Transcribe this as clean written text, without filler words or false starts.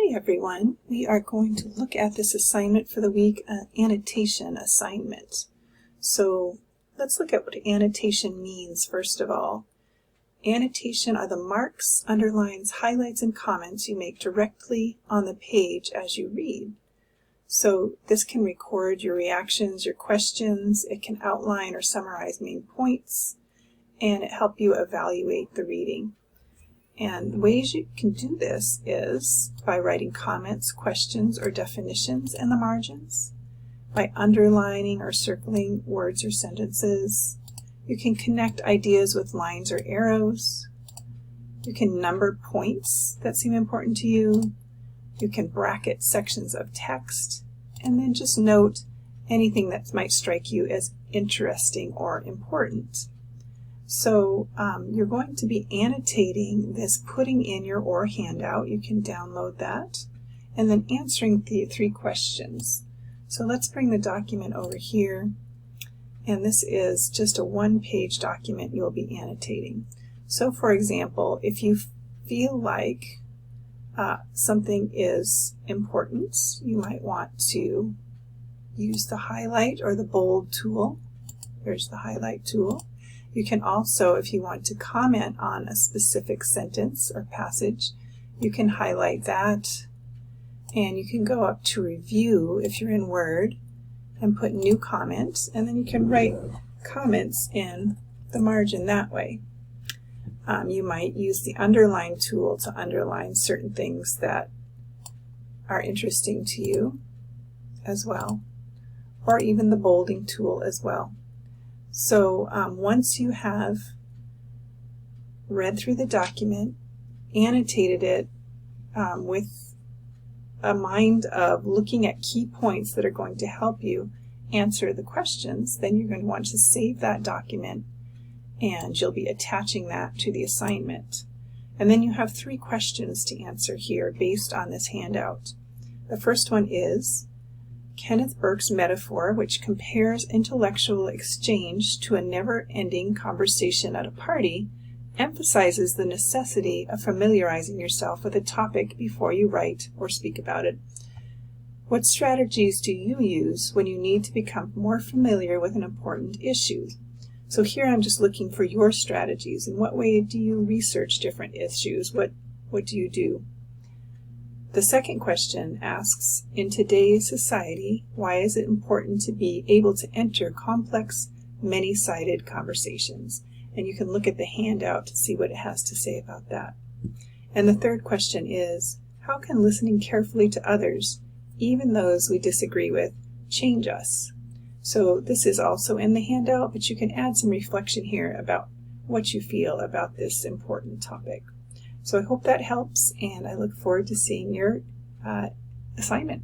Hi everyone, we are going to look at this assignment for the week, annotation assignment. So let's look at what annotation means first of all. Annotation are the marks, underlines, highlights, and comments you make directly on the page as you read. So this can record your reactions, your questions, it can outline or summarize main points, and it helps you evaluate the reading. And ways you can do this is by writing comments, questions, or definitions in the margins, by underlining or circling words or sentences. You can connect ideas with lines or arrows. You can number points that seem important to you. You can bracket sections of text, and then just note anything that might strike you as interesting or important. So you're going to be annotating this, putting in your OR handout. You can download that, and then answering the 3 questions. So let's bring the document over here, and this is just a 1-page document you'll be annotating. So for example, if you feel like something is important, you might want to use the highlight or the bold tool. There's the highlight tool. You can also, if you want to comment on a specific sentence or passage, you can highlight that, and you can go up to review if you're in Word and put new comment, and then you can write comments in the margin that way. You might use the underline tool to underline certain things that are interesting to you as well, or even the bolding tool as well. So once you have read through the document, annotated it with a mind of looking at key points that are going to help you answer the questions, then you're going to want to save that document, and you'll be attaching that to the assignment. And then you have 3 questions to answer here based on this handout. The first one is, Kenneth Burke's metaphor, which compares intellectual exchange to a never-ending conversation at a party, emphasizes the necessity of familiarizing yourself with a topic before you write or speak about it. What strategies do you use when you need to become more familiar with an important issue? So here I'm just looking for your strategies. In what way do you research different issues? What do you do? The second question asks, in today's society, why is it important to be able to enter complex, many-sided conversations? And you can look at the handout to see what it has to say about that. And the third question is, how can listening carefully to others, even those we disagree with, change us? So this is also in the handout, but you can add some reflection here about what you feel about this important topic. So I hope that helps, and I look forward to seeing your assignment.